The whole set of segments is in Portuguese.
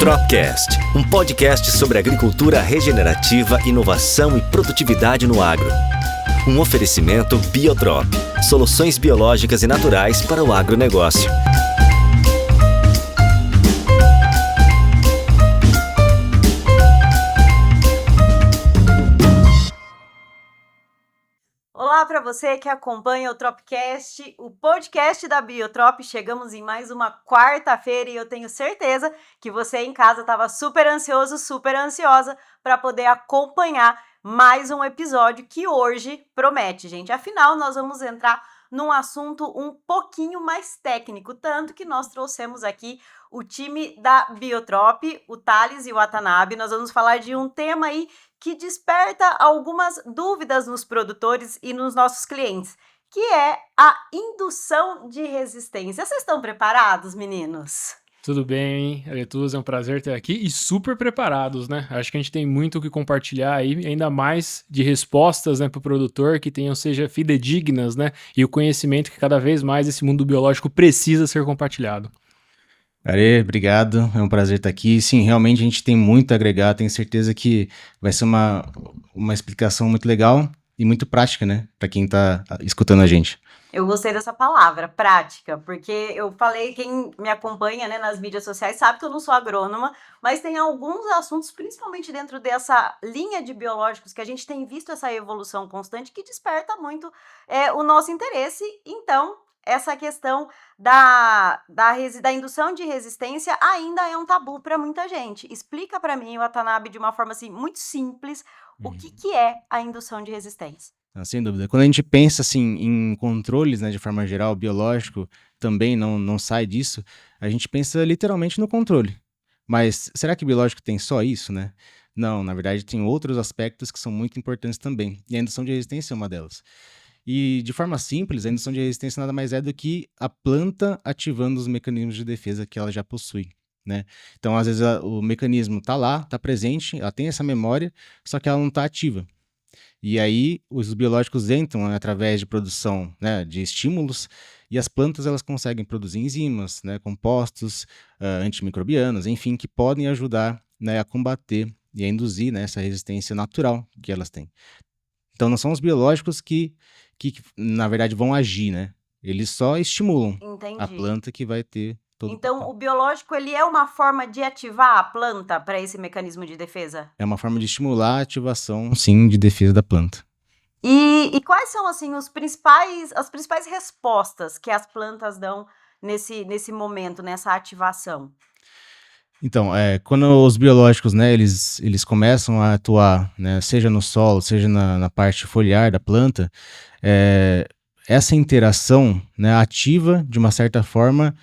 Tropcast, um podcast sobre agricultura regenerativa, inovação e produtividade no agro. Um oferecimento Biotrop, soluções biológicas e naturais para o agronegócio. Olá para você que acompanha o Tropcast, o podcast da Biotrop. Chegamos em mais uma quarta-feira e eu tenho certeza que você em casa estava super ansioso, super ansiosa para poder acompanhar mais um episódio que hoje promete, gente. Afinal, nós vamos entrar num assunto um pouquinho mais técnico, tanto que nós trouxemos aqui o time da Biotrop, o Thales e o Watanabe. Nós vamos falar de um tema aí que desperta algumas dúvidas nos produtores e nos nossos clientes, que é a indução de resistência. Vocês estão preparados, meninos? Tudo bem, Aretuza, é um prazer estar aqui e super preparados, né? Acho que a gente tem muito o que compartilhar aí, ainda mais de respostas, né, para o produtor que seja fidedignas, né? E o conhecimento que cada vez mais esse mundo biológico precisa ser compartilhado. Are, obrigado, é um prazer estar aqui. Sim, realmente a gente tem muito a agregar, tenho certeza que vai ser uma explicação muito legal e muito prática, né, para quem está escutando a gente. Eu gostei dessa palavra, prática, porque eu falei, quem me acompanha, né, nas mídias sociais sabe que eu não sou agrônoma, mas tem alguns assuntos, principalmente dentro dessa linha de biológicos, que a gente tem visto essa evolução constante que desperta muito o nosso interesse. Então, essa questão da indução de resistência ainda é um tabu para muita gente. Explica para mim, Watanabe, de uma forma assim, muito simples, o que é a indução de resistência. Sem dúvida. Quando a gente pensa assim, em controles, né, de forma geral, biológico também não sai disso, a gente pensa literalmente no controle. Mas será que biológico tem só isso, né? Não, na verdade tem outros aspectos que são muito importantes também. E a indução de resistência é uma delas. E, de forma simples, a indução de resistência nada mais é do que a planta ativando os mecanismos de defesa que ela já possui, né? Então, às vezes, o mecanismo está lá, está presente, ela tem essa memória, só que ela não está ativa. E aí, os biológicos entram, né, através de produção, né, de estímulos, e as plantas elas conseguem produzir enzimas, né, compostos, antimicrobianos, enfim, que podem ajudar, né, a combater e a induzir, né, essa resistência natural que elas têm. Então, não são os biológicos que na verdade, vão agir, né? Eles só estimulam a planta que vai ter todo Então, o biológico, ele é uma forma de ativar a planta para esse mecanismo de defesa? É uma forma de estimular a ativação, sim, de defesa da planta. E quais são, assim, as principais respostas que as plantas dão nesse momento, nessa ativação? Então, quando os biológicos, né, eles começam a atuar, né, seja no solo, seja na parte foliar da planta, essa interação, né, ativa, de uma certa forma,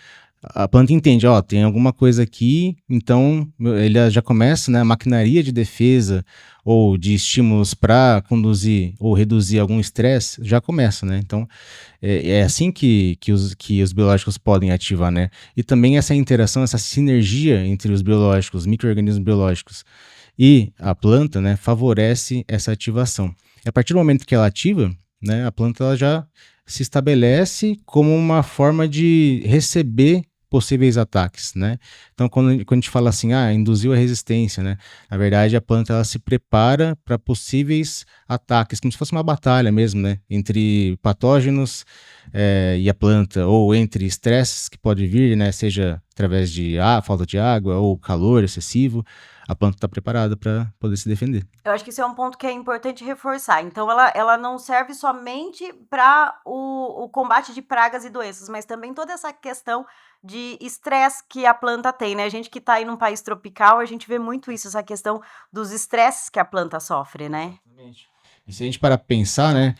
a planta entende, tem alguma coisa aqui, então ele já começa, né, a maquinaria de defesa ou de estímulos para conduzir ou reduzir algum estresse, já começa, né? Então, é assim que os biológicos podem ativar, né? E também essa interação, essa sinergia entre os biológicos, os micro-organismos biológicos e a planta, né, favorece essa ativação. E a partir do momento que ela ativa, né, a planta ela já se estabelece como uma forma de receber possíveis ataques, né? Então, quando a gente fala assim, induziu a resistência, né? Na verdade, a planta ela se prepara para possíveis ataques, como se fosse uma batalha mesmo, né? Entre patógenos e a planta, ou entre estresses que pode vir, né? Seja através de falta de água ou calor excessivo, a planta está preparada para poder se defender. Eu acho que isso é um ponto que é importante reforçar. Então, ela não serve somente para o combate de pragas e doenças, mas também toda essa questão de estresse que a planta tem, né? A gente que está aí num país tropical, a gente vê muito isso, essa questão dos estresses que a planta sofre, né? Exatamente. E se a gente parar para pensar, né,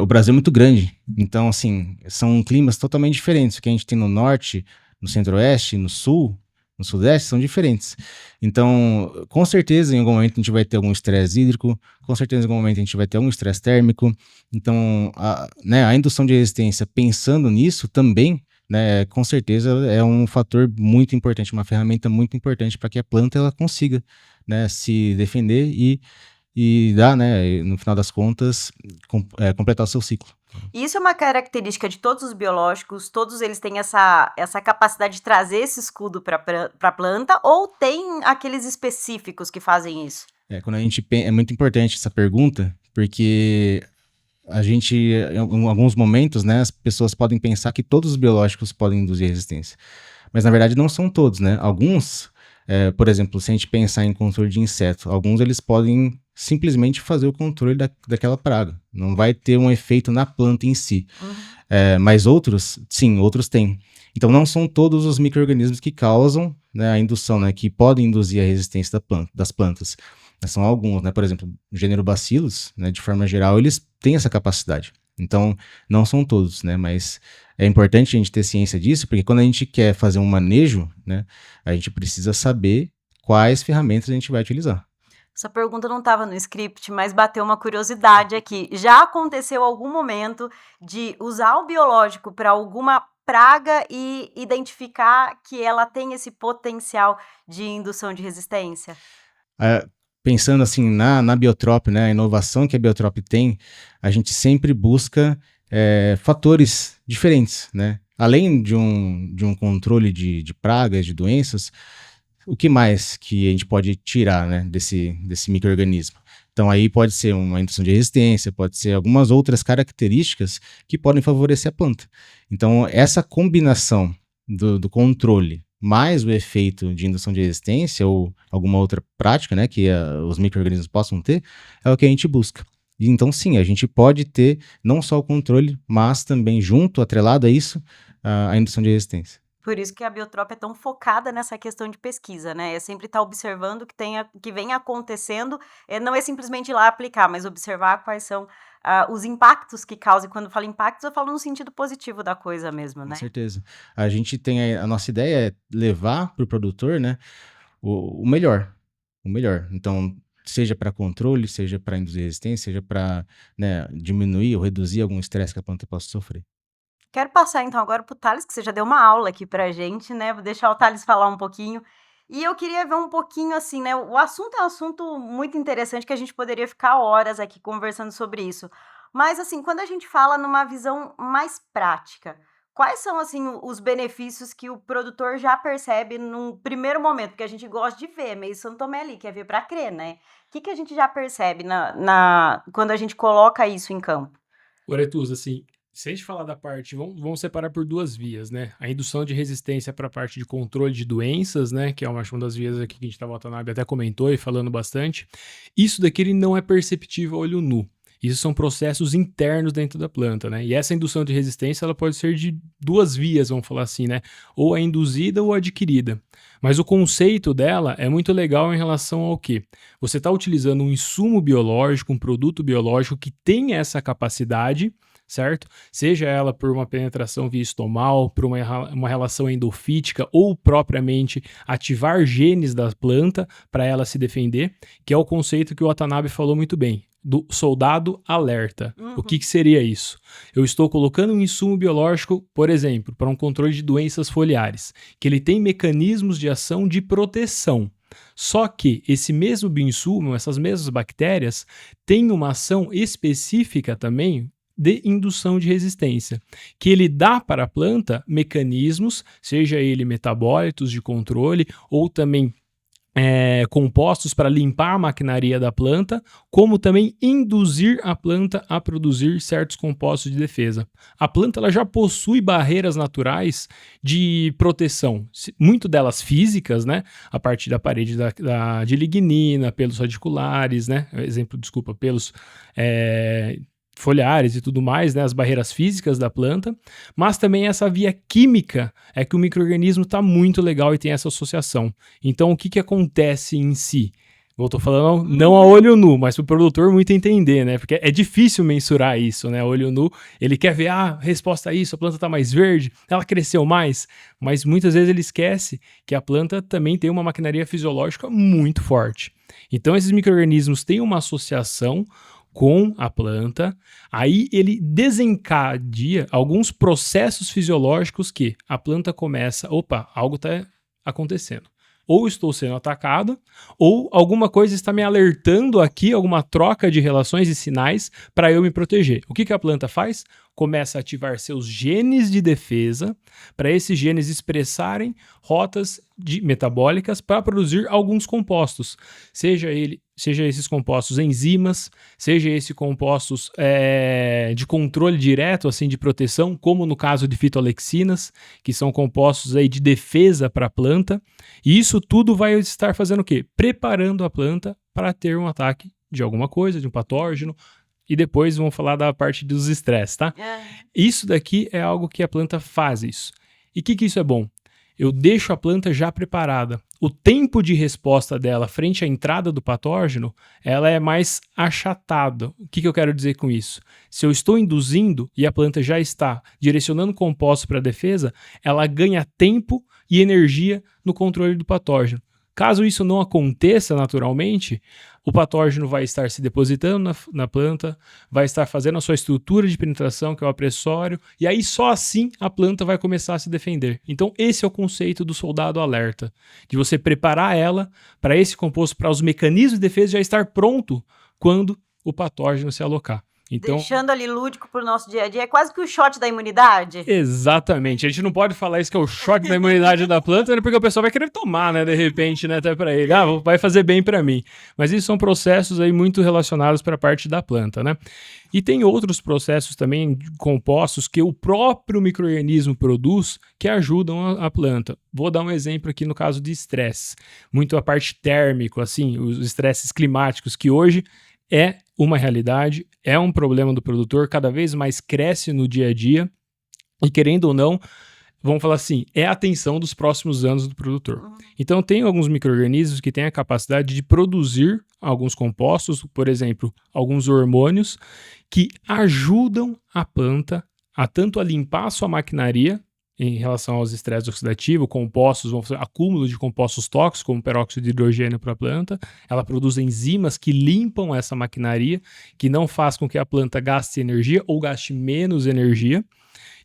o Brasil é muito grande, então, assim, são climas totalmente diferentes. O que a gente tem no norte, no centro-oeste, no sul, no sudeste, são diferentes. Então, com certeza, em algum momento a gente vai ter algum estresse hídrico, com certeza em algum momento a gente vai ter algum estresse térmico. Então, a indução de resistência, pensando nisso também, né, com certeza é um fator muito importante, uma ferramenta muito importante para que a planta ela consiga, né, se defender e e dá, né, e no final das contas, completar o seu ciclo. Isso é uma característica de todos os biológicos, todos eles têm essa capacidade de trazer esse escudo para a planta, ou tem aqueles específicos que fazem isso? É muito importante essa pergunta, porque a gente, em alguns momentos, né, as pessoas podem pensar que todos os biológicos podem induzir resistência. Mas, na verdade, não são todos, né? Alguns, por exemplo, se a gente pensar em controle de inseto, alguns eles podem simplesmente fazer o controle daquela praga. Não vai ter um efeito na planta em si. Mas outros, sim, outros têm. Então, não são todos os micro-organismos que causam, né, a indução, né, que podem induzir a resistência das plantas. São alguns, né? Por exemplo, o gênero Bacillus, né, de forma geral, eles têm essa capacidade. Então, não são todos, né? Mas é importante a gente ter ciência disso, porque quando a gente quer fazer um manejo, né, a gente precisa saber quais ferramentas a gente vai utilizar. Essa pergunta não estava no script, mas bateu uma curiosidade aqui. Já aconteceu algum momento de usar o biológico para alguma praga e identificar que ela tem esse potencial de indução de resistência? Pensando assim na Biotrop, né, a inovação que a Biotrop tem, a gente sempre busca fatores diferentes, né? Além de um controle de pragas, de doenças, o que mais que a gente pode tirar, né, desse micro-organismo? Então aí pode ser uma indução de resistência, pode ser algumas outras características que podem favorecer a planta. Então essa combinação do controle mais o efeito de indução de resistência ou alguma outra prática, né, que os micro-organismos possam ter, é o que a gente busca. E então, sim, a gente pode ter não só o controle, mas também junto, atrelado a isso, a indução de resistência. Por isso que a Biotrop é tão focada nessa questão de pesquisa, né? É sempre estar observando o que vem acontecendo, não é simplesmente ir lá aplicar, mas observar quais são os impactos que causa. E quando eu falo impactos, eu falo no sentido positivo da coisa mesmo, né? Com certeza. A gente tem a nossa ideia é levar para o produtor, né, o melhor. O melhor. Então, seja para controle, seja para induzir resistência, seja para, né, diminuir ou reduzir algum estresse que a planta possa sofrer. Quero passar então agora para o Thales, que você já deu uma aula aqui pra gente, né? Vou deixar o Thales falar um pouquinho. E eu queria ver um pouquinho assim, né? O assunto é um assunto muito interessante que a gente poderia ficar horas aqui conversando sobre isso. Mas assim, quando a gente fala numa visão mais prática, quais são assim os benefícios que o produtor já percebe num primeiro momento? Porque a gente gosta de ver, meio São Tomé ali, quer ver para crer, né? O que a gente já percebe quando a gente coloca isso em campo? Oretus, assim, se a gente falar da parte, vamos separar por duas vias, né? A indução de resistência para a parte de controle de doenças, né? Que é uma das vias aqui que a gente tá, Watanabe até comentou e falando bastante. Isso daqui ele não é perceptível a olho nu. Isso são processos internos dentro da planta, né? E essa indução de resistência, ela pode ser de duas vias, vamos falar assim, né? Ou a induzida ou a adquirida. Mas o conceito dela é muito legal em relação ao quê? Você está utilizando um insumo biológico, um produto biológico que tem essa capacidade, certo? Seja ela por uma penetração via estomal, por uma relação endofítica ou propriamente ativar genes da planta para ela se defender, que é o conceito que o Watanabe falou muito bem, do soldado alerta. O que seria isso? Eu estou colocando um insumo biológico, por exemplo, para um controle de doenças foliares, que ele tem mecanismos de ação de proteção. Só que esse mesmo bioinsumo, essas mesmas bactérias, têm uma ação específica também de indução de resistência, que ele dá para a planta mecanismos, seja ele metabólitos de controle ou também compostos para limpar a maquinaria da planta, como também induzir a planta a produzir certos compostos de defesa. A planta ela já possui barreiras naturais de proteção, muito delas físicas, né? A partir da parede de lignina, pelos radiculares, né? Pelos foliares e tudo mais, né, as barreiras físicas da planta, mas também essa via química é que o micro-organismo está muito legal e tem essa associação. Então, o que acontece em si? Eu tô falando não a olho nu, mas para o produtor muito entender, né, porque é difícil mensurar isso, né, a olho nu, ele quer ver, resposta a isso, a planta está mais verde, ela cresceu mais, mas muitas vezes ele esquece que a planta também tem uma maquinaria fisiológica muito forte. Então, esses micro-organismos têm uma associação com a planta, aí ele desencadeia alguns processos fisiológicos que a planta começa, algo está acontecendo. ou estou sendo atacado, ou alguma coisa está me alertando aqui, alguma troca de relações e sinais para eu me proteger. O que a planta faz? Começa a ativar seus genes de defesa para esses genes expressarem rotas metabólicas para produzir alguns compostos, seja esses compostos enzimas, seja esses compostos de controle direto, assim, de proteção, como no caso de fitoalexinas, que são compostos aí de defesa para a planta, e isso tudo vai estar fazendo o quê? Preparando a planta para ter um ataque de alguma coisa, de um patógeno. E depois vamos falar da parte dos estresses, tá? Isso daqui é algo que a planta faz isso. E o que isso é bom? Eu deixo a planta já preparada. O tempo de resposta dela frente à entrada do patógeno, ela é mais achatada. O que eu quero dizer com isso? Se eu estou induzindo e a planta já está direcionando compostos para a defesa, ela ganha tempo e energia no controle do patógeno. Caso isso não aconteça naturalmente, o patógeno vai estar se depositando na planta, vai estar fazendo a sua estrutura de penetração, que é o apressório, e aí só assim a planta vai começar a se defender. Então esse é o conceito do soldado alerta, de você preparar ela para esse composto, para os mecanismos de defesa já estar pronto quando o patógeno se alocar. Então, deixando ali lúdico pro nosso dia a dia, é quase que o shot da imunidade. Exatamente. A gente não pode falar isso que é o shot da imunidade da planta, né, porque o pessoal vai querer tomar, né, de repente, né, até para ele. Vai fazer bem para mim. Mas isso são processos aí muito relacionados para a parte da planta, né? E tem outros processos também compostos que o próprio micro-organismo produz que ajudam a planta. Vou dar um exemplo aqui no caso de estresse. Muito a parte térmico, assim, os estresses climáticos que hoje é uma realidade, é um problema do produtor, cada vez mais cresce no dia a dia e, querendo ou não, vamos falar assim, é a atenção dos próximos anos do produtor. Então, tem alguns micro-organismos que têm a capacidade de produzir alguns compostos, por exemplo, alguns hormônios que ajudam a planta a tanto a limpar a sua maquinaria em relação aos estresses oxidativos, compostos, acúmulo de compostos tóxicos, como peróxido de hidrogênio para a planta. Ela produz enzimas que limpam essa maquinaria, que não faz com que a planta gaste energia ou gaste menos energia.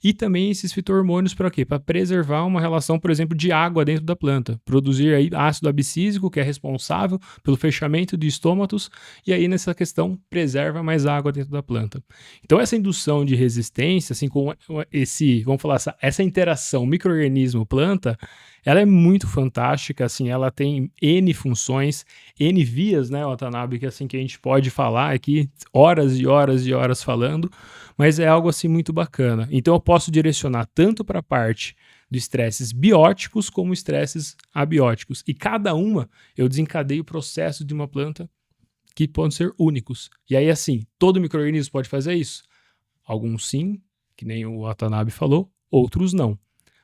E também esses fito-hormônios para quê? Para preservar uma relação, por exemplo, de água dentro da planta. Produzir aí ácido abscísico, que é responsável pelo fechamento de estômatos, e aí nessa questão preserva mais água dentro da planta. Então essa indução de resistência, assim, com vamos falar, essa interação micro-organismo-planta, ela é muito fantástica, assim, ela tem N funções, N vias, né, Watanabe, que assim, que a gente pode falar aqui horas e horas e horas falando, mas é algo assim muito bacana. Então eu posso direcionar tanto para a parte de estresses bióticos como estresses abióticos. E cada uma eu desencadeio o processo de uma planta que podem ser únicos. E aí assim, todo micro-organismo pode fazer isso? Alguns sim, que nem o Watanabe falou, outros não.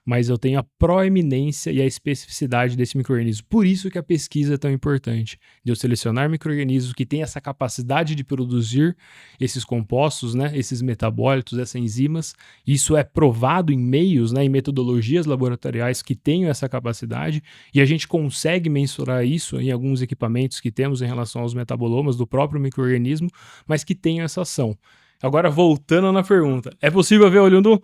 Mas eu tenho a proeminência e a especificidade desse micro-organismo. Por isso que a pesquisa é tão importante, de eu selecionar micro-organismos que têm essa capacidade de produzir esses compostos, né, esses metabólitos, essas enzimas. Isso é provado em meios, né, em metodologias laboratoriais que tenham essa capacidade, e a gente consegue mensurar isso em alguns equipamentos que temos em relação aos metabolomas do próprio micro-organismo, mas que tenham essa ação. Agora, voltando na pergunta, é possível ver olho nu?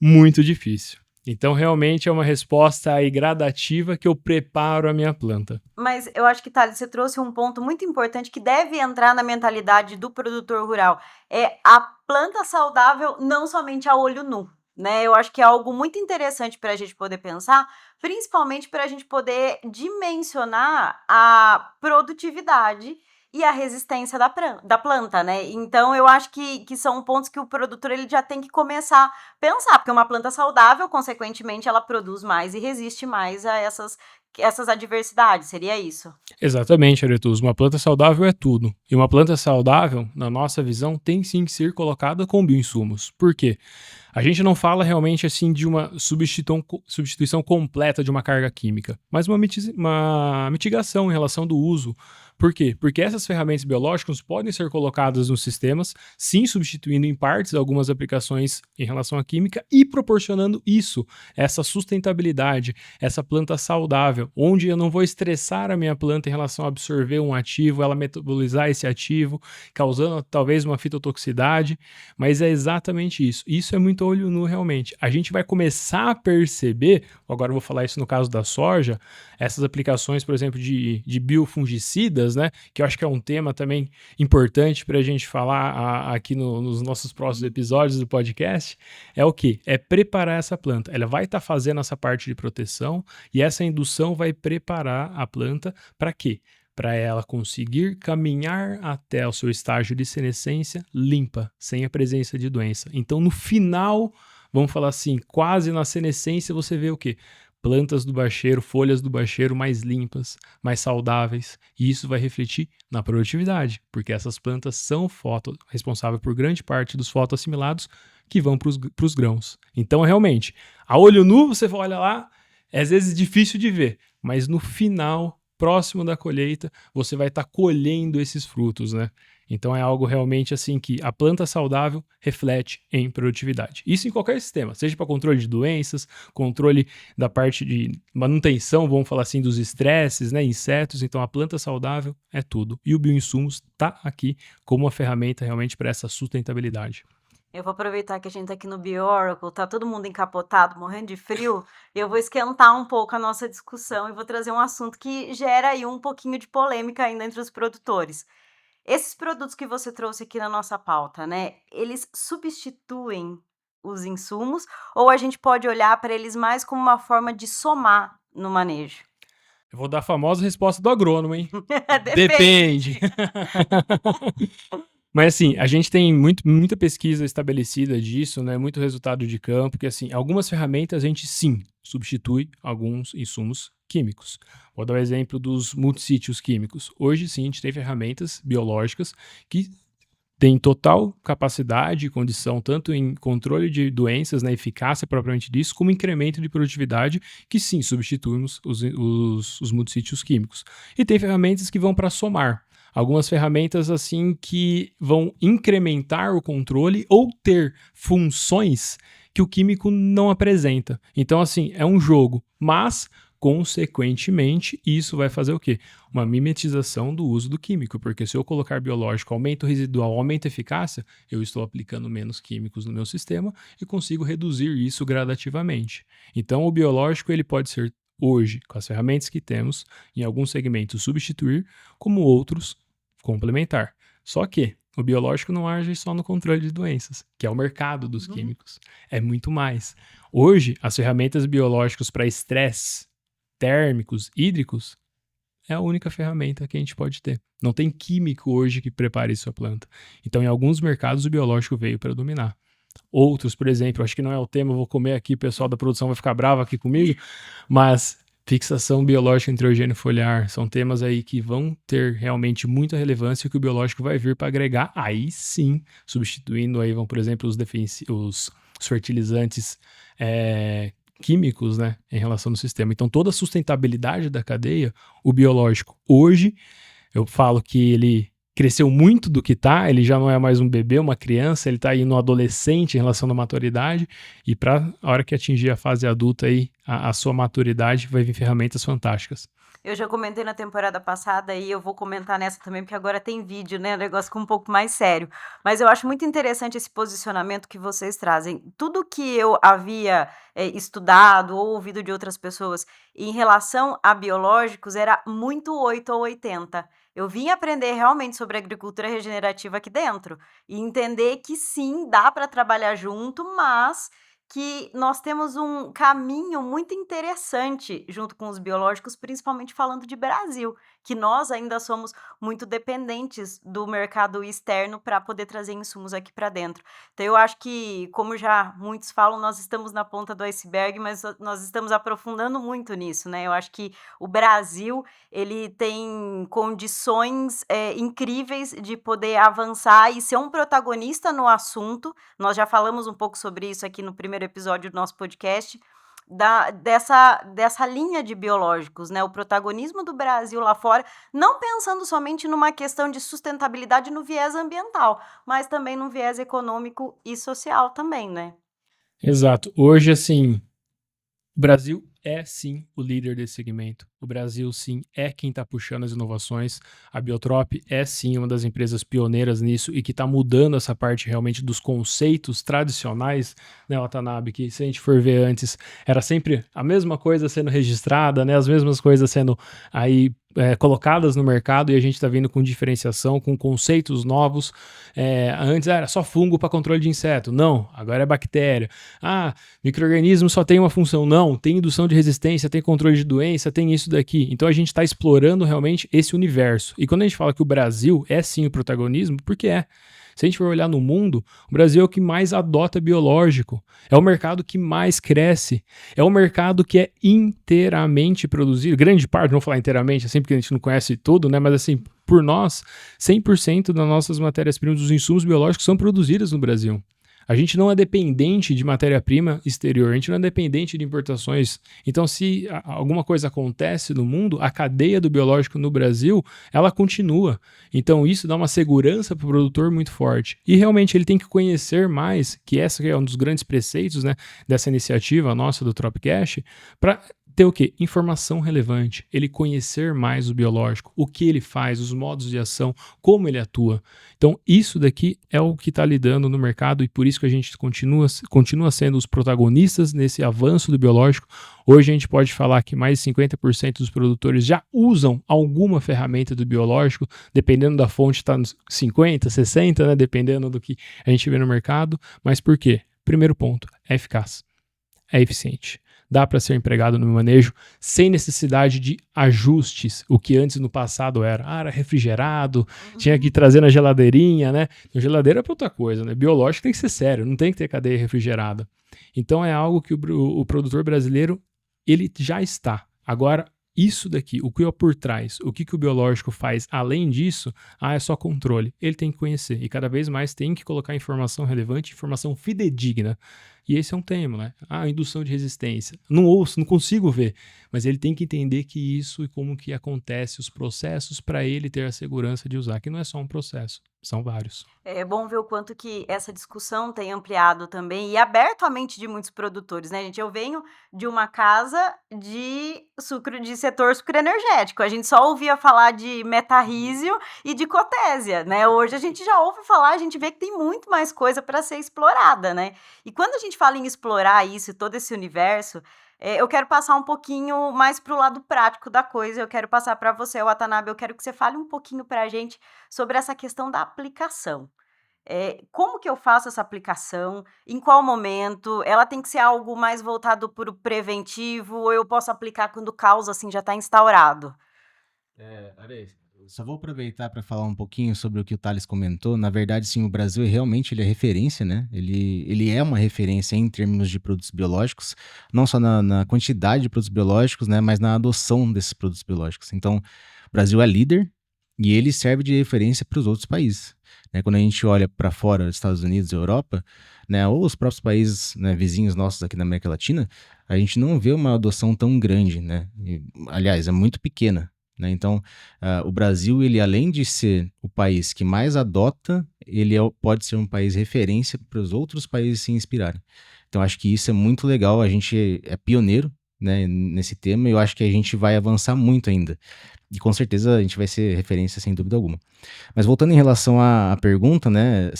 Muito difícil. Então, realmente é uma resposta aí gradativa que eu preparo a minha planta. Mas eu acho que, Thales, você trouxe um ponto muito importante que deve entrar na mentalidade do produtor rural. É a planta saudável não somente a olho nu, né? Eu acho que é algo muito interessante para a gente poder pensar, principalmente para a gente poder dimensionar a produtividade e a resistência da planta, né? Então, eu acho que são pontos que o produtor ele já tem que começar a pensar, porque uma planta saudável, consequentemente, ela produz mais e resiste mais a essas adversidades, seria isso? Exatamente, Aretus. Uma planta saudável é tudo. E uma planta saudável, na nossa visão, tem sim que ser colocada com bioinsumos. Por quê? A gente não fala realmente assim de uma substituição completa de uma carga química, mas uma mitigação em relação do uso. Por quê? Porque essas ferramentas biológicas podem ser colocadas nos sistemas, sim, substituindo em partes algumas aplicações em relação à química e proporcionando isso, essa sustentabilidade, essa planta saudável, onde eu não vou estressar a minha planta em relação a absorver um ativo, ela metabolizar esse ativo, causando talvez uma fitotoxicidade, mas é exatamente isso. Isso é muito a olho nu realmente. A gente vai começar a perceber, agora eu vou falar isso no caso da soja, essas aplicações, por exemplo, de biofungicidas, né? Que eu acho que é um tema também importante para a gente falar aqui nos nossos próximos episódios do podcast, é o quê? É preparar essa planta. Ela vai estar fazendo essa parte de proteção e essa indução vai preparar a planta para quê? Para ela conseguir caminhar até o seu estágio de senescência limpa, sem a presença de doença. Então, no final, vamos falar assim, quase na senescência, você vê o quê? Plantas do bacheiro, folhas do bacheiro mais limpas, mais saudáveis, e isso vai refletir na produtividade, porque essas plantas são responsáveis por grande parte dos fotoassimilados que vão para os grãos. Então, realmente, a olho nu, você olha lá, é às vezes difícil de ver, mas no final, próximo da colheita, você vai estar colhendo esses frutos, né? Então é algo realmente assim que a planta saudável reflete em produtividade. Isso em qualquer sistema, seja para controle de doenças, controle da parte de manutenção, vamos falar assim, dos estresses, né, insetos. Então a planta saudável é tudo. E o bioinsumos está aqui como uma ferramenta realmente para essa sustentabilidade. Eu vou aproveitar que a gente tá aqui no BioOracle, tá todo mundo encapotado, morrendo de frio, eu vou esquentar um pouco a nossa discussão e vou trazer um assunto que gera aí um pouquinho de polêmica ainda entre os produtores. Esses produtos que você trouxe aqui na nossa pauta, né, eles substituem os insumos ou a gente pode olhar para eles mais como uma forma de somar no manejo? Eu vou dar a famosa resposta do agrônomo, hein? Depende. Depende. Mas assim, a gente tem muita pesquisa estabelecida disso, né? Muito resultado de campo, que assim, algumas ferramentas a gente sim substitui alguns insumos químicos. Vou dar o exemplo dos multissítios químicos. Hoje sim, a gente tem ferramentas biológicas que têm total capacidade e condição, tanto em controle de doenças, na eficácia propriamente disso, como incremento de produtividade, que sim, substituímos os multissítios químicos. E tem ferramentas que vão para somar. Algumas ferramentas assim que vão incrementar o controle ou ter funções que o químico não apresenta. Então, assim, é um jogo, mas, consequentemente, isso vai fazer o quê? Uma mimetização do uso do químico, porque se eu colocar biológico, aumento residual, aumento eficácia, eu estou aplicando menos químicos no meu sistema e consigo reduzir isso gradativamente. Então, o biológico ele pode ser, hoje, com as ferramentas que temos, em alguns segmentos substituir, como outros complementar. Só que o biológico não age só no controle de doenças, que é o mercado dos químicos. É muito mais. Hoje, as ferramentas biológicas para estresse térmicos, hídricos, é a única ferramenta que a gente pode ter. Não tem químico hoje que prepare isso à planta. Então, em alguns mercados, o biológico veio para dominar. Outros, por exemplo, acho que não é o tema, eu vou comer aqui, o pessoal da produção vai ficar bravo aqui comigo, mas fixação biológica nitrogênio foliar, são temas aí que vão ter realmente muita relevância e que o biológico vai vir para agregar, aí sim, substituindo aí, vão, por exemplo, os fertilizantes químicos, né, em relação ao sistema. Então, toda a sustentabilidade da cadeia, o biológico, hoje, eu falo que ele cresceu muito do que tá, ele já não é mais um bebê, uma criança, ele tá aí no adolescente em relação à maturidade, e para a hora que atingir a fase adulta aí, a sua maturidade, vai vir ferramentas fantásticas. Eu já comentei na temporada passada e eu vou comentar nessa também, porque agora tem vídeo, né? O negócio fica um pouco mais sério. Mas eu acho muito interessante esse posicionamento que vocês trazem. Tudo que eu havia estudado ou ouvido de outras pessoas em relação a biológicos era muito 8 ou 80. Eu vim aprender realmente sobre agricultura regenerativa aqui dentro e entender que sim, dá para trabalhar junto, mas que nós temos um caminho muito interessante junto com os biológicos, principalmente falando de Brasil, que nós ainda somos muito dependentes do mercado externo para poder trazer insumos aqui para dentro. Então eu acho que, como já muitos falam, nós estamos na ponta do iceberg, mas nós estamos aprofundando muito nisso, né? Eu acho que o Brasil, ele tem condições incríveis de poder avançar e ser um protagonista no assunto. Nós já falamos um pouco sobre isso aqui no primeiro episódio do nosso podcast, dessa linha de biológicos, né? O protagonismo do Brasil lá fora, não pensando somente numa questão de sustentabilidade no viés ambiental, mas também no viés econômico e social também, né? Exato. Hoje, assim, o Brasil é sim o líder desse segmento. O Brasil, sim, é quem está puxando as inovações. A Biotrop é, sim, uma das empresas pioneiras nisso e que está mudando essa parte realmente dos conceitos tradicionais, né, Watanabe, que se a gente for ver antes, era sempre a mesma coisa sendo registrada, né, as mesmas coisas sendo aí colocadas no mercado, e a gente está vindo com diferenciação, com conceitos novos. Antes era só fungo para controle de inseto. Não, agora é bactéria. Micro-organismo só tem uma função. Não, tem indução de resistência, tem controle de doença, tem isso daqui. Então a gente está explorando realmente esse universo. E quando a gente fala que o Brasil é sim o protagonismo, porque é. Se a gente for olhar no mundo, o Brasil é o que mais adota biológico. É o mercado que mais cresce. É o mercado que é inteiramente produzido. Grande parte, não vou falar inteiramente, assim, porque a gente não conhece tudo, né? Mas assim, por nós, 100% das nossas matérias-primas, dos insumos biológicos são produzidas no Brasil. A gente não é dependente de matéria-prima exterior, a gente não é dependente de importações. Então, se alguma coisa acontece no mundo, a cadeia do biológico no Brasil, ela continua. Então, isso dá uma segurança para o produtor muito forte. E, realmente, ele tem que conhecer mais, que esse é um dos grandes preceitos, né, dessa iniciativa nossa do Tropcast, para ter o quê? Informação relevante. Ele conhecer mais o biológico, o que ele faz, os modos de ação, como ele atua. Então, isso daqui é o que está lidando no mercado, e por isso que a gente continua sendo os protagonistas nesse avanço do biológico. Hoje a gente pode falar que mais de 50% dos produtores já usam alguma ferramenta do biológico, dependendo da fonte está nos 50%, 60%, né? Dependendo do que a gente vê no mercado. Mas por quê? Primeiro ponto, é eficaz, é eficiente. Dá para ser empregado no manejo sem necessidade de ajustes, o que antes no passado era refrigerado, tinha que trazer na geladeirinha, né? A geladeira é para outra coisa, né? Biológico tem que ser sério, não tem que ter cadeia refrigerada. Então é algo que o produtor brasileiro, ele já está. Agora, isso daqui, o que é por trás, o que o biológico faz além disso, é só controle. Ele tem que conhecer e cada vez mais tem que colocar informação relevante, informação fidedigna. E esse é um tema, né? Indução de resistência. Não ouço, não consigo ver, mas ele tem que entender que isso e como que acontece, os processos, para ele ter a segurança de usar, que não é só um processo, são vários. É bom ver o quanto que essa discussão tem ampliado também e aberto a mente de muitos produtores, né, gente? Eu venho de uma casa de setor sucroenergético. A gente só ouvia falar de metarrísio e de cotésia, né? Hoje a gente já ouve falar, a gente vê que tem muito mais coisa para ser explorada, né? E quando a gente fala em explorar isso e todo esse universo, eu quero passar um pouquinho mais para o lado prático da coisa. Eu quero passar para você, Watanabe, eu quero que você fale um pouquinho para a gente sobre essa questão da aplicação. Como que eu faço essa aplicação? Em qual momento? Ela tem que ser algo mais voltado para o preventivo, ou eu posso aplicar quando o caos assim, já está instaurado? Só vou aproveitar para falar um pouquinho sobre o que o Thales comentou. Na verdade, sim, o Brasil realmente ele é referência, né? Ele é uma referência em termos de produtos biológicos, não só na quantidade de produtos biológicos, né? Mas na adoção desses produtos biológicos. Então, o Brasil é líder e ele serve de referência para os outros países, né? Quando a gente olha para fora, Estados Unidos e Europa, né? Ou os próprios países, né, vizinhos nossos aqui na América Latina, a gente não vê uma adoção tão grande, né? Aliás, é muito pequena. Né? Então, o Brasil, ele além de ser o país que mais adota, ele pode ser um país referência para os outros países se inspirarem. Então, acho que isso é muito legal, a gente é pioneiro, né, nesse tema, e eu acho que a gente vai avançar muito ainda. E com certeza a gente vai ser referência, sem dúvida alguma. Mas voltando em relação à pergunta, né,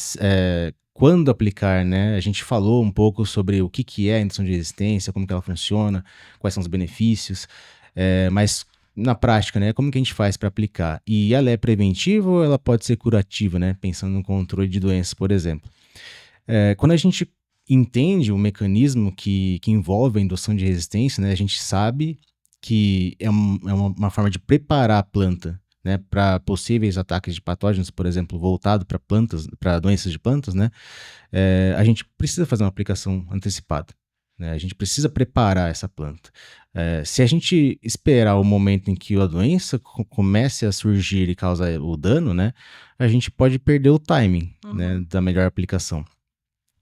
quando aplicar, né, a gente falou um pouco sobre o que é a indução de resistência, como que ela funciona, quais são os benefícios, mas na prática, né, como que a gente faz para aplicar? E ela é preventiva ou ela pode ser curativa, né, pensando no controle de doenças, por exemplo? Quando a gente entende o mecanismo que envolve a indução de resistência, né, a gente sabe que é uma forma de preparar a planta, né, para possíveis ataques de patógenos, por exemplo, voltado para doenças de plantas, né, a gente precisa fazer uma aplicação antecipada. Né? A gente precisa preparar essa planta. Se a gente esperar o momento em que a doença comece a surgir e causar o dano, né, a gente pode perder o timing, né, da melhor aplicação.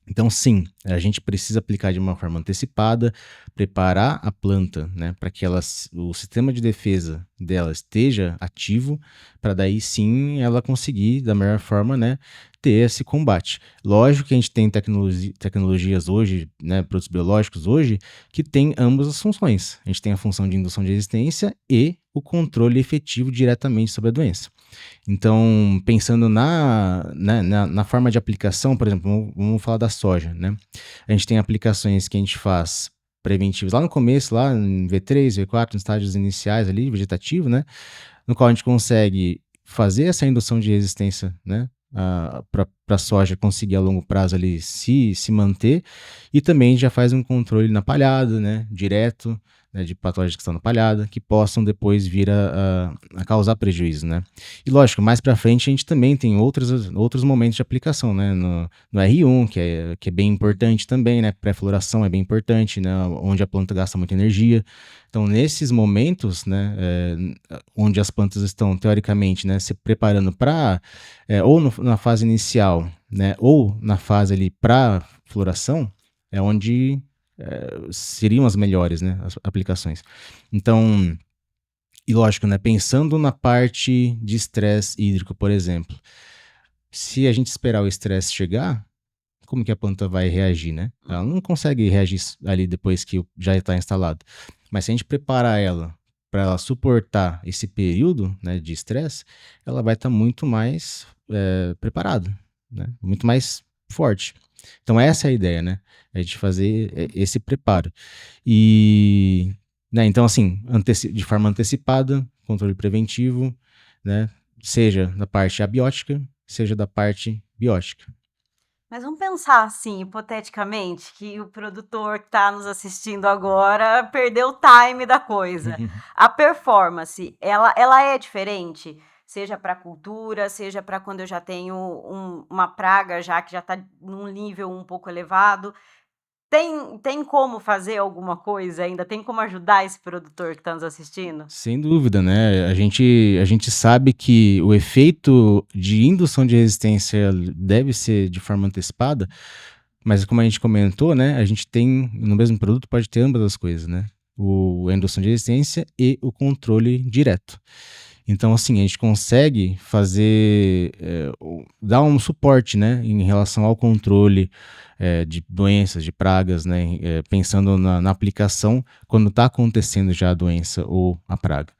Então, sim, a gente precisa aplicar de uma forma antecipada, preparar a planta, né, para que o sistema de defesa dela esteja ativo, para daí sim ela conseguir, da melhor forma, né, ter esse combate. Lógico que a gente tem tecnologias hoje, né, produtos biológicos hoje, que tem ambas as funções. A gente tem a função de indução de resistência e o controle efetivo diretamente sobre a doença. Então, pensando na forma de aplicação, por exemplo, vamos falar da soja, né? A gente tem aplicações que a gente faz preventivas lá no começo, lá em V3, V4, nos estágios iniciais ali, vegetativo, né? No qual a gente consegue fazer essa indução de resistência, né? Para a soja conseguir a longo prazo ali se manter, e também já faz um controle na palhada, né? Direto, né, de patógenos que estão na palhada, que possam depois vir a causar prejuízo, né? E lógico, mais para frente a gente também tem outros momentos de aplicação, né? No R1, que é bem importante também, né? Pré-floração é bem importante, né? Onde a planta gasta muita energia. Então, nesses momentos, né? Onde as plantas estão, teoricamente, né? Se preparando para, ou na fase inicial, né? Ou na fase ali para floração, é onde seriam as melhores, né, as aplicações. Então, e lógico, né, pensando na parte de estresse hídrico, por exemplo, se a gente esperar o estresse chegar, como que a planta vai reagir, né? Ela não consegue reagir ali depois que já está instalado. Mas se a gente preparar ela para ela suportar esse período, né, de estresse, ela vai estar muito mais preparada, né? Muito mais forte. Então essa é a ideia, né? A gente fazer esse preparo. E, né, então assim, de forma antecipada, controle preventivo, né? Seja da parte abiótica, seja da parte biótica. Mas vamos pensar assim, hipoteticamente, que o produtor que está nos assistindo agora perdeu o time da coisa. A performance, ela é diferente? Seja para cultura, seja para quando eu já tenho uma praga já que já está num nível um pouco elevado. Tem como fazer alguma coisa ainda? Tem como ajudar esse produtor que está nos assistindo? Sem dúvida, né? A gente sabe que o efeito de indução de resistência deve ser de forma antecipada, mas como a gente comentou, né? A gente tem, no mesmo produto, pode ter ambas as coisas, né? A indução de resistência e o controle direto. Então, assim, a gente consegue dar um suporte, né, em relação ao controle de doenças, de pragas, né, pensando na aplicação quando está acontecendo já a doença ou a praga.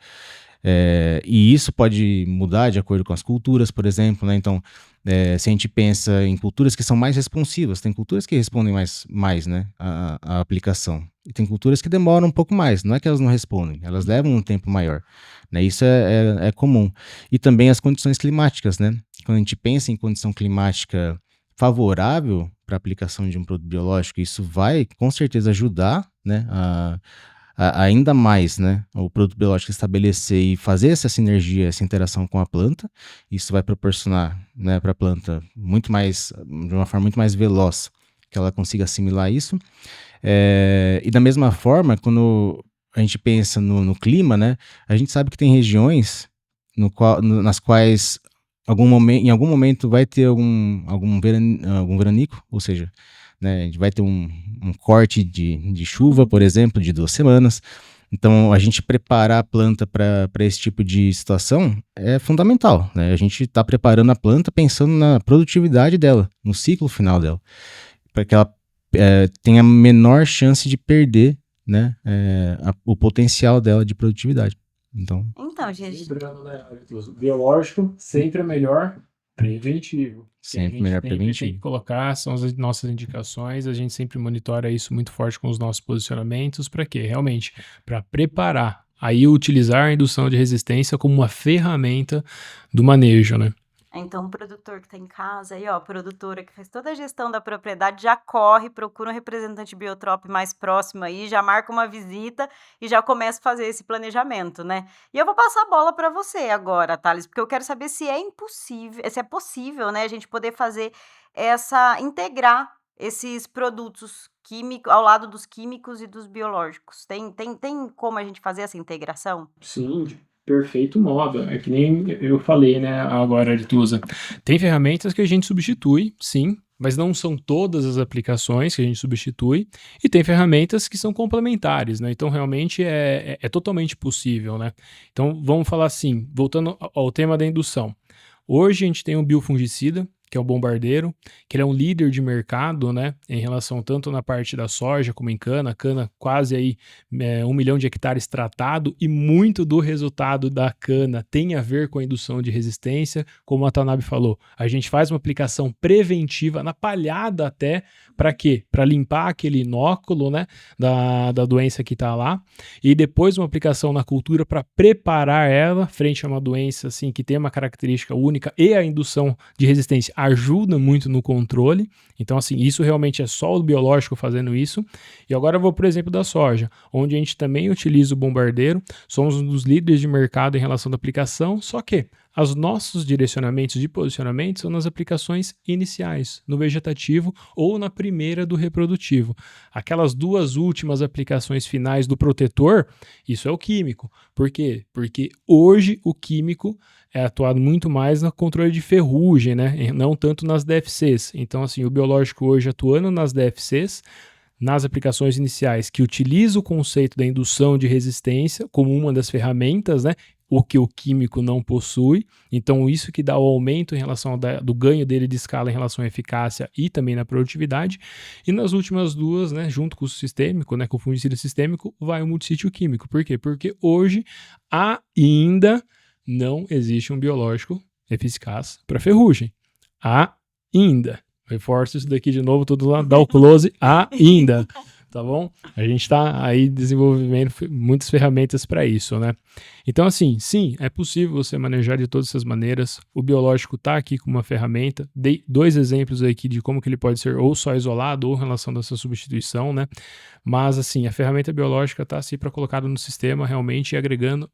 E isso pode mudar de acordo com as culturas, por exemplo, né? Então, se a gente pensa em culturas que são mais responsivas, tem culturas que respondem mais, né, a aplicação. E tem culturas que demoram um pouco mais, não é que elas não respondem, elas levam um tempo maior, né? Isso é comum. E também as condições climáticas, né? Quando a gente pensa em condição climática favorável para a aplicação de um produto biológico, isso vai com certeza ajudar, né, ainda mais, né, o produto biológico estabelecer e fazer essa sinergia, essa interação com a planta. Isso vai proporcionar, né, para a planta de uma forma muito mais veloz, que ela consiga assimilar isso. E da mesma forma, quando a gente pensa no clima, né, a gente sabe que tem regiões nas quais em algum momento vai ter algum veranico, ou seja, né, a gente vai ter um corte de chuva, por exemplo, de 2 semanas. Então, a gente preparar a planta para esse tipo de situação é fundamental, né? A gente está preparando a planta pensando na produtividade dela, no ciclo final dela, para que ela tenha a menor chance de perder, né, o potencial dela de produtividade. Então, gente. Lembrando, né, o biológico sempre é melhor preventivo. Sempre melhor preventivo. Tem que colocar, são as nossas indicações, a gente sempre monitora isso muito forte com os nossos posicionamentos, para quê? Realmente, para preparar, aí utilizar a indução de resistência como uma ferramenta do manejo, né? Então, o produtor que está em casa, aí, ó, a produtora que faz toda a gestão da propriedade, já corre, procura um representante Biotrop mais próximo aí, já marca uma visita e já começa a fazer esse planejamento, né? E eu vou passar a bola para você agora, Thales, porque eu quero saber se é possível, né, a gente poder fazer integrar esses produtos químicos ao lado dos químicos e dos biológicos. Tem como a gente fazer essa integração? Sim, de perfeito modo. É que nem eu falei, né, agora, Arituza. Tem ferramentas que a gente substitui, sim, mas não são todas as aplicações que a gente substitui, e tem ferramentas que são complementares, né? Então, realmente é totalmente possível, né? Então, vamos falar assim, voltando ao tema da indução. Hoje a gente tem um biofungicida, que é o Bombardeiro, que ele é um líder de mercado, né, em relação tanto na parte da soja como em cana. A cana quase aí 1 milhão de hectares tratado, e muito do resultado da cana tem a ver com a indução de resistência, como a Tanabe falou. A gente faz uma aplicação preventiva, na palhada até, para quê? Para limpar aquele inóculo, né, da doença que está lá, e depois uma aplicação na cultura para preparar ela frente a uma doença assim, que tem uma característica única, e a indução de resistência ajuda muito no controle. Então, assim, isso realmente é só o biológico fazendo isso. E agora eu vou para o exemplo da soja, onde a gente também utiliza o Bombardeiro, somos um dos líderes de mercado em relação à aplicação, só que os nossos direcionamentos de posicionamento são nas aplicações iniciais, no vegetativo ou na primeira do reprodutivo. Aquelas 2 últimas aplicações finais do protetor, isso é o químico. Por quê? Porque hoje o químico é atuado muito mais no controle de ferrugem, né? Não tanto nas DFCs. Então, assim, o biológico hoje atuando nas DFCs, nas aplicações iniciais, que utiliza o conceito da indução de resistência como uma das ferramentas, né? O que o químico não possui. Então, isso que dá o aumento em relação do ganho dele de escala em relação à eficácia e também na produtividade. E nas últimas 2, né, junto com o sistêmico, né, com o fungicida sistêmico, vai o multissítio químico. Por quê? Porque hoje ainda não existe um biológico eficaz para ferrugem. Ainda. Reforço isso daqui de novo, tudo lá, dá o close, ainda. Tá bom? A gente está aí desenvolvendo muitas ferramentas para isso, né? Então, assim, sim, é possível você manejar de todas essas maneiras. O biológico está aqui com uma ferramenta. Dei 2 exemplos aqui de como que ele pode ser ou só isolado ou em relação dessa substituição, né? Mas, assim, a ferramenta biológica está assim para colocada no sistema realmente agregando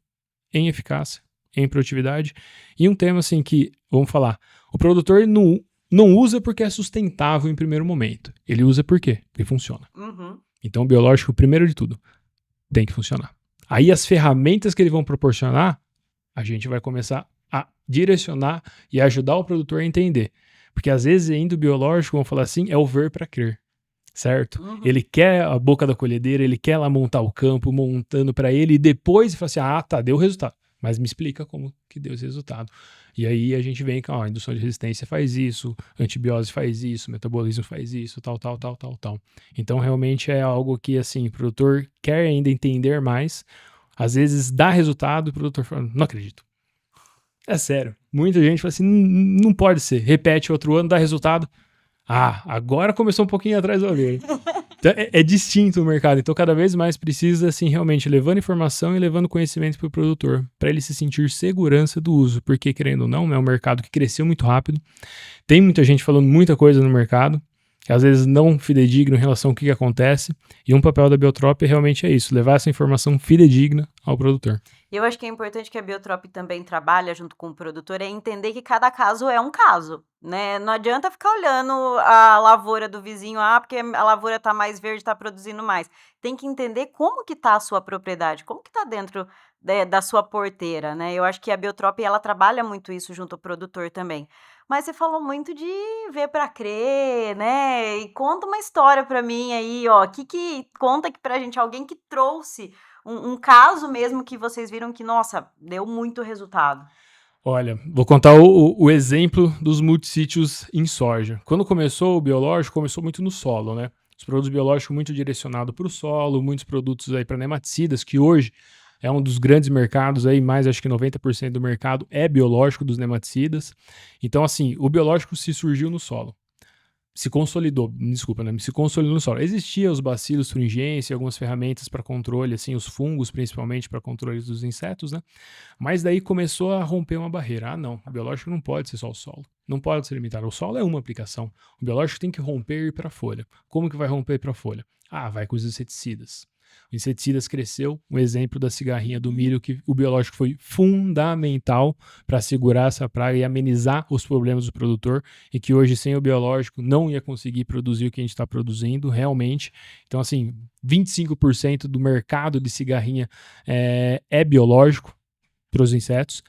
em eficácia, em produtividade. E um tema, assim, que, vamos falar, o produtor não usa porque é sustentável em primeiro momento. Ele usa por quê? Porque funciona. Uhum. Então, o biológico, primeiro de tudo, tem que funcionar. Aí, as ferramentas que eles vão proporcionar, a gente vai começar a direcionar e ajudar o produtor a entender. Porque, às vezes, ainda o biológico, vamos falar assim, é o ver para crer. Certo? Uhum. Ele quer a boca da colhedeira, ele quer lá montar o campo, montando para ele, e depois fala assim, tá, deu resultado. Mas me explica como que deu esse resultado. E aí a gente vem com a indução de resistência faz isso, antibiose faz isso, metabolismo faz isso, tal. Então realmente é algo que assim, o produtor quer ainda entender mais, às vezes dá resultado e o produtor fala, não acredito. É sério. Muita gente fala assim, não pode ser. Repete outro ano, dá resultado. Agora começou um pouquinho atrás do orelha. Então, é distinto o mercado. Então, cada vez mais precisa, assim, realmente levando informação e levando conhecimento para o produtor, para ele se sentir segurança do uso. Porque, querendo ou não, é um mercado que cresceu muito rápido. Tem muita gente falando muita coisa no mercado, que às vezes não fidedigno em relação ao que acontece. E um papel da Biotrop realmente é isso, levar essa informação fidedigna ao produtor. E eu acho que é importante que a Biotrop também trabalha junto com o produtor é entender que cada caso é um caso, né? Não adianta ficar olhando a lavoura do vizinho, porque a lavoura tá mais verde, tá produzindo mais. Tem que entender como que tá a sua propriedade, como que tá dentro da sua porteira, né? Eu acho que a Biotrop, ela trabalha muito isso junto ao produtor também. Mas você falou muito de ver para crer, né? E conta uma história para mim aí, ó. Conta aqui pra gente alguém que trouxe um caso mesmo que vocês viram que, nossa, deu muito resultado. Olha, vou contar o exemplo dos multissítios em soja. Quando começou o biológico, começou muito no solo, né? Os produtos biológicos muito direcionados para o solo, muitos produtos aí para nematicidas, que hoje é um dos grandes mercados aí, mais acho que 90% do mercado é biológico dos nematicidas. Então, assim, o biológico se surgiu no solo. Se consolidou no solo. Existiam os bacilos thuringiensis, algumas ferramentas para controle, assim, os fungos principalmente para controle dos insetos, né? Mas daí começou a romper uma barreira. Não, o biológico não pode ser só o solo. Não pode ser limitado. O solo é uma aplicação. O biológico tem que romper e ir para a folha. Como que vai romper para a folha? Vai com os inseticidas. O inseticidas cresceu, um exemplo da cigarrinha do milho, que o biológico foi fundamental para segurar essa praga e amenizar os problemas do produtor, e que hoje sem o biológico não ia conseguir produzir o que a gente está produzindo realmente. Então, assim, 25% do mercado de cigarrinha é biológico para os insetos.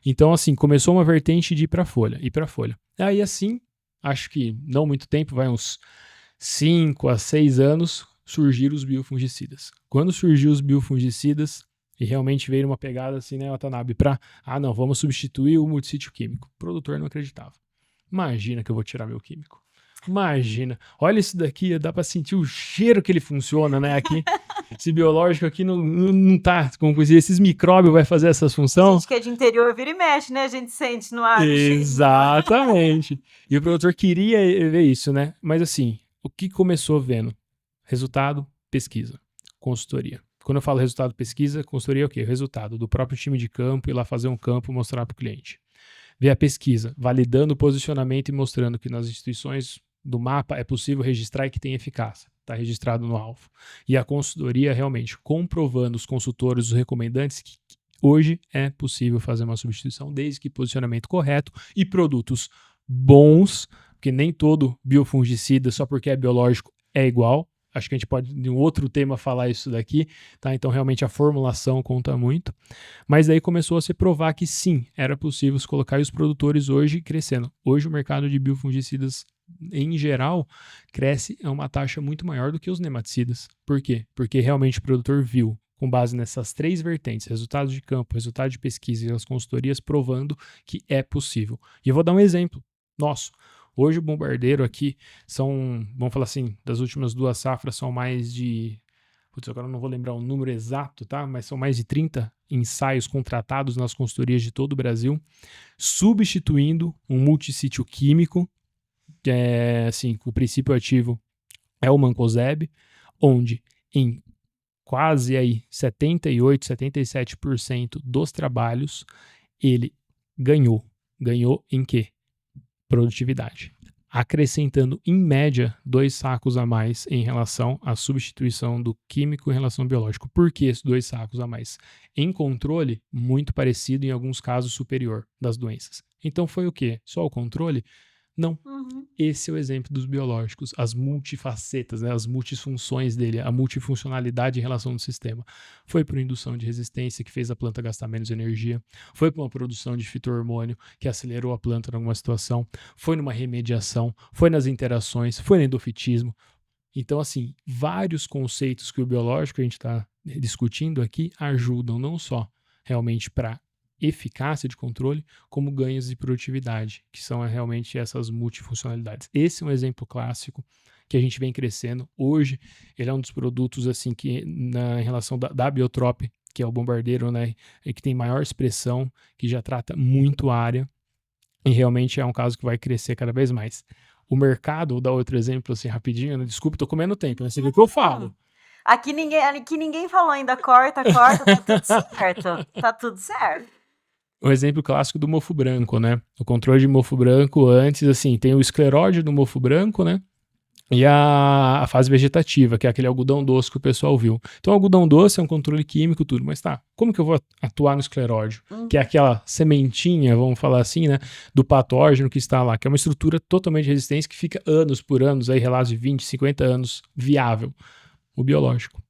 Então, assim, começou uma vertente de ir para a folha, Aí, assim, acho que não muito tempo, vai uns 5 a 6 anos, surgiram os biofungicidas. Quando surgiu os biofungicidas, e realmente veio uma pegada assim, né, Watanabe, não, vamos substituir o multissítio químico. O produtor não acreditava. Imagina que eu vou tirar meu químico. Imagina. Olha isso daqui, dá pra sentir o cheiro que ele funciona, né, aqui. Esse biológico aqui não tá, como dizer, esses micróbios vai fazer essas funções. A gente que é de interior vira e mexe, né? A gente sente no ar. Exatamente. E o produtor queria ver isso, né? Mas assim, o que começou vendo? Resultado, pesquisa, consultoria. Quando eu falo resultado, pesquisa, consultoria é o quê? Resultado do próprio time de campo, ir lá fazer um campo, mostrar para o cliente. Ver a pesquisa, validando o posicionamento e mostrando que nas instituições do mapa é possível registrar e que tem eficácia. Está registrado no alvo. E a consultoria realmente comprovando os consultores, os recomendantes, que hoje é possível fazer uma substituição desde que posicionamento correto e produtos bons, porque nem todo biofungicida, só porque é biológico, é igual. Acho que a gente pode, em um outro tema, falar isso daqui, tá? Então, realmente, a formulação conta muito. Mas daí começou a se provar que sim, era possível se colocar e os produtores hoje crescendo. Hoje o mercado de biofungicidas, em geral, cresce a uma taxa muito maior do que os nematicidas. Por quê? Porque realmente o produtor viu, com base nessas 3 vertentes, resultados de campo, resultado de pesquisa e as consultorias, provando que é possível. E eu vou dar um exemplo nosso. Hoje o bombardeiro aqui são, vamos falar assim, das últimas 2 safras são mais de, agora eu não vou lembrar o número exato, tá? Mas são mais de 30 ensaios contratados nas consultorias de todo o Brasil, substituindo um multissítio químico, assim, o princípio ativo é o mancozeb, onde em quase aí 78, 77% dos trabalhos ele ganhou. Ganhou em quê? Produtividade, acrescentando em média 2 sacos a mais em relação à substituição do químico em relação ao biológico. Por que esses 2 sacos a mais? Em controle, muito parecido, em alguns casos superior das doenças. Então foi o quê? Só o controle? Não. Esse é o exemplo dos biológicos, as multifacetas, né, as multifunções dele, a multifuncionalidade em relação ao sistema. Foi por indução de resistência que fez a planta gastar menos energia, foi por uma produção de fito-hormônio que acelerou a planta em alguma situação, foi numa remediação, foi nas interações, foi no endofitismo. Então, assim, vários conceitos que o biológico a gente está discutindo aqui ajudam não só realmente para eficácia de controle, como ganhos de produtividade, que são realmente essas multifuncionalidades. Esse é um exemplo clássico que a gente vem crescendo. Hoje, ele é um dos produtos assim que, em relação da Biotrop, que é o bombardeiro, né, que tem maior expressão, que já trata muito área, e realmente é um caso que vai crescer cada vez mais. O mercado, vou dar outro exemplo assim rapidinho, né? Desculpa, tô comendo tempo, né? Você vê o que eu falo. Aqui ninguém falou ainda, corta, tá tudo certo. Tá tudo certo. O exemplo clássico do mofo branco, né? O controle de mofo branco antes, assim, tem o escleróide do mofo branco, né? E a fase vegetativa, que é aquele algodão doce que o pessoal viu. Então, o algodão doce é um controle químico, tudo. Mas tá, como que eu vou atuar no escleróide? Que é aquela sementinha, vamos falar assim, né? Do patógeno que está lá, que é uma estrutura totalmente de resistência que fica anos por anos, aí relatos de 20, 50 anos, viável. O biológico.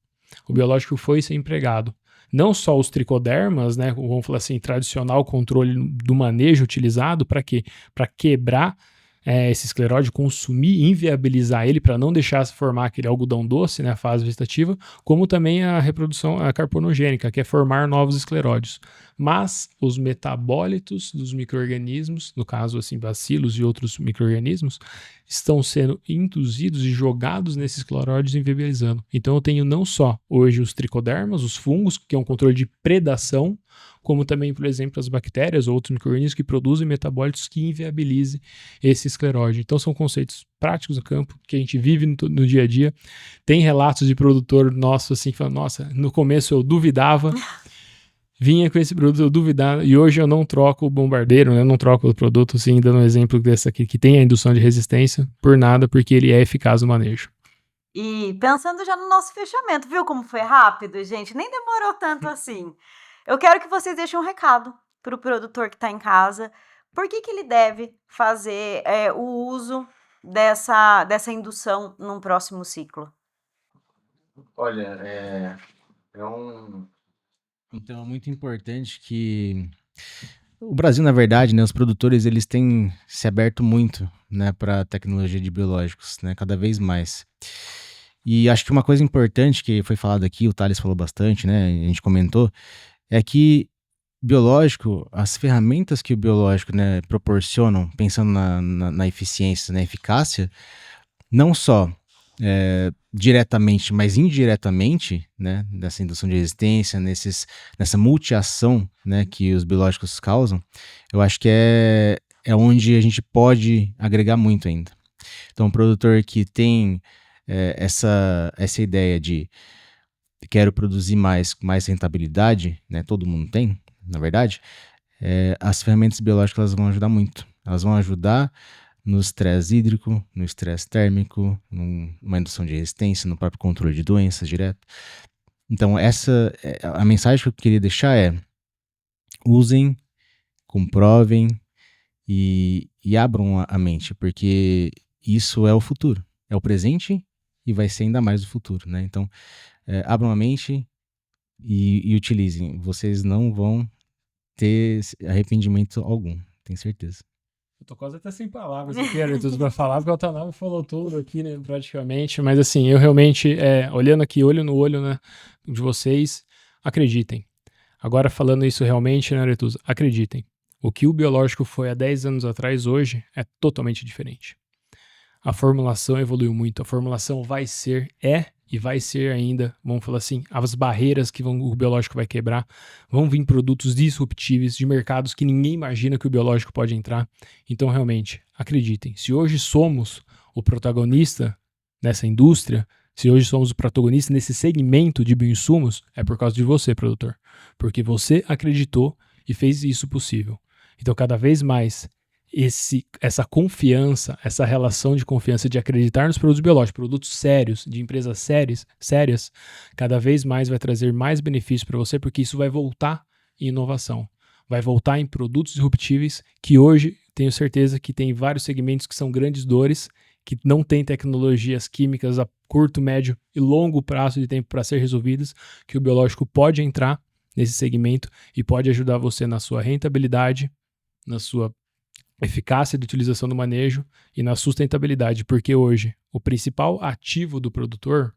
O biológico foi ser empregado. Não só os tricodermas, né, vamos falar assim, tradicional controle do manejo utilizado para quê? Para quebrar esse escleróide, consumir, inviabilizar ele para não deixar se formar aquele algodão doce, né, a fase vegetativa, como também a reprodução carponogênica, que é formar novos escleróides. Mas os metabólitos dos micro-organismos, no caso assim, bacilos e outros micro-organismos, estão sendo induzidos e jogados nesses escleróides inviabilizando. Então eu tenho não só hoje os tricodermas, os fungos, que é um controle de predação, como também, por exemplo, as bactérias ou outros micro-organismos que produzem metabólitos que inviabilizem esse escleróide. Então são conceitos práticos do campo que a gente vive no dia a dia. Tem relatos de produtor nosso assim, falando, nossa, no começo eu duvidava, vinha com esse produto, eu duvidava, e hoje eu não troco o bombardeiro, né? Eu não troco o produto, assim, dando um exemplo desse aqui, que tem a indução de resistência, por nada, porque ele é eficaz no manejo. E pensando já no nosso fechamento, viu como foi rápido, gente? Nem demorou tanto assim. Eu quero que vocês deixem um recado para o produtor que está em casa. Por que ele deve fazer o uso dessa indução num próximo ciclo? Olha, então é muito importante que O Brasil, na verdade, né, os produtores, eles têm se aberto muito, né, para a tecnologia de biológicos, né, cada vez mais. E acho que uma coisa importante que foi falado aqui, o Thales falou bastante, né, a gente comentou, é que biológico, as ferramentas que o biológico, né, proporcionam, pensando na eficiência, na eficácia, não só diretamente, mas indiretamente, né, nessa indução de resistência, nessa multiação, né, que os biológicos causam, eu acho que é onde a gente pode agregar muito ainda. Então, um produtor que tem essa ideia de quero produzir mais rentabilidade, né, todo mundo tem, na verdade, as ferramentas biológicas elas vão ajudar muito. Elas vão ajudar no estresse hídrico, no estresse térmico, numa indução de resistência, no próprio controle de doenças direto. Então, a mensagem que eu queria deixar usem, comprovem e abram a mente, porque isso é o futuro. É o presente e vai ser ainda mais o futuro, né? Então, abram a mente e utilizem. Vocês não vão ter arrependimento algum, tenho certeza. Eu tô quase até sem palavras aqui, Aretusa, pra falar, porque o Otanabe falou tudo aqui, né, praticamente. Mas assim, eu realmente, olhando aqui, olho no olho, né, de vocês, acreditem. Agora, falando isso realmente, né, Aretusa, acreditem. O que o biológico foi há 10 anos atrás, hoje, é totalmente diferente. A formulação evoluiu muito. A formulação vai ser ainda, vamos falar assim, as barreiras que o biológico vai quebrar, vão vir produtos disruptíveis de mercados que ninguém imagina que o biológico pode entrar. Então, realmente, acreditem, se hoje somos o protagonista nessa indústria, se hoje somos o protagonista nesse segmento de bioinsumos, é por causa de você, produtor. Porque você acreditou e fez isso possível. Então, cada vez mais, essa confiança, essa relação de confiança de acreditar nos produtos biológicos, produtos sérios, de empresas sérias, cada vez mais vai trazer mais benefícios para você, porque isso vai voltar em inovação, vai voltar em produtos disruptíveis que hoje tenho certeza que tem vários segmentos que são grandes dores, que não tem tecnologias químicas a curto, médio e longo prazo de tempo para ser resolvidas, que o biológico pode entrar nesse segmento e pode ajudar você na sua rentabilidade, na sua eficácia de utilização do manejo e na sustentabilidade, porque hoje o principal ativo do produtor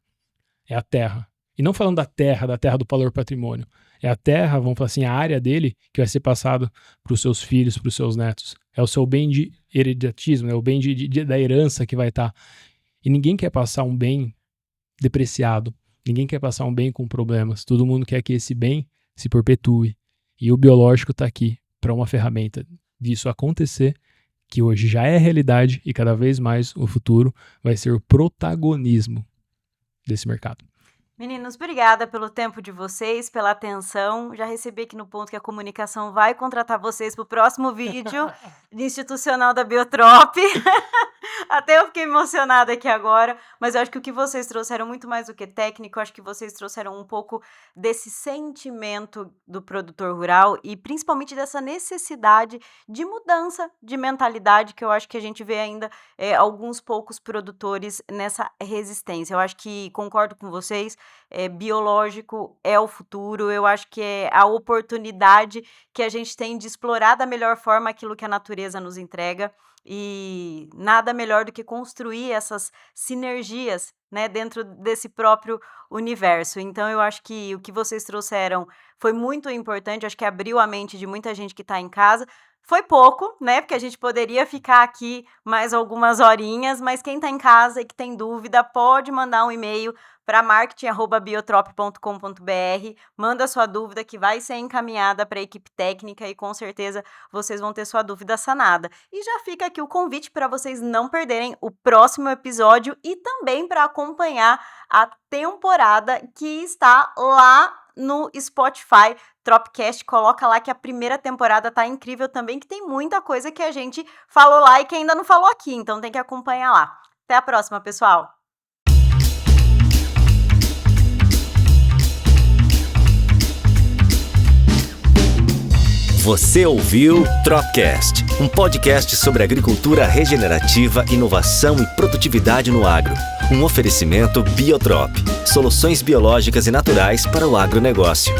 é a terra. E não falando da terra do valor patrimônio, é a terra, vamos falar assim, a área dele que vai ser passado para os seus filhos, para os seus netos. É o seu bem de hereditismo, é o bem da herança que vai estar. E ninguém quer passar um bem depreciado, ninguém quer passar um bem com problemas, todo mundo quer que esse bem se perpetue. E o biológico está aqui para uma ferramenta disso acontecer, que hoje já é realidade e cada vez mais o futuro vai ser o protagonismo desse mercado. Meninos, obrigada pelo tempo de vocês, pela atenção. Já recebi aqui no ponto que a comunicação vai contratar vocês para o próximo vídeo institucional da Biotrop. Até eu fiquei emocionada aqui agora, mas eu acho que o que vocês trouxeram muito mais do que técnico, eu acho que vocês trouxeram um pouco desse sentimento do produtor rural e principalmente dessa necessidade de mudança de mentalidade que eu acho que a gente vê ainda alguns poucos produtores nessa resistência. Eu acho que concordo com vocês, biológico é o futuro, eu acho que é a oportunidade que a gente tem de explorar da melhor forma aquilo que a natureza nos entrega. E nada melhor do que construir essas sinergias, né, dentro desse próprio universo. Então, eu acho que o que vocês trouxeram foi muito importante, acho que abriu a mente de muita gente que está em casa. Foi pouco, né, porque a gente poderia ficar aqui mais algumas horinhas, mas quem está em casa e que tem dúvida, pode mandar um e-mail para marketing@biotrop.com.br, manda sua dúvida que vai ser encaminhada para a equipe técnica e com certeza vocês vão ter sua dúvida sanada. E já fica aqui o convite para vocês não perderem o próximo episódio e também para acompanhar a temporada que está lá no Spotify, Tropcast, coloca lá que a primeira temporada tá incrível também, que tem muita coisa que a gente falou lá e que ainda não falou aqui, então tem que acompanhar lá. Até a próxima, pessoal! Você ouviu Tropcast, um podcast sobre agricultura regenerativa, inovação e produtividade no agro. Um oferecimento Biotrop, soluções biológicas e naturais para o agronegócio.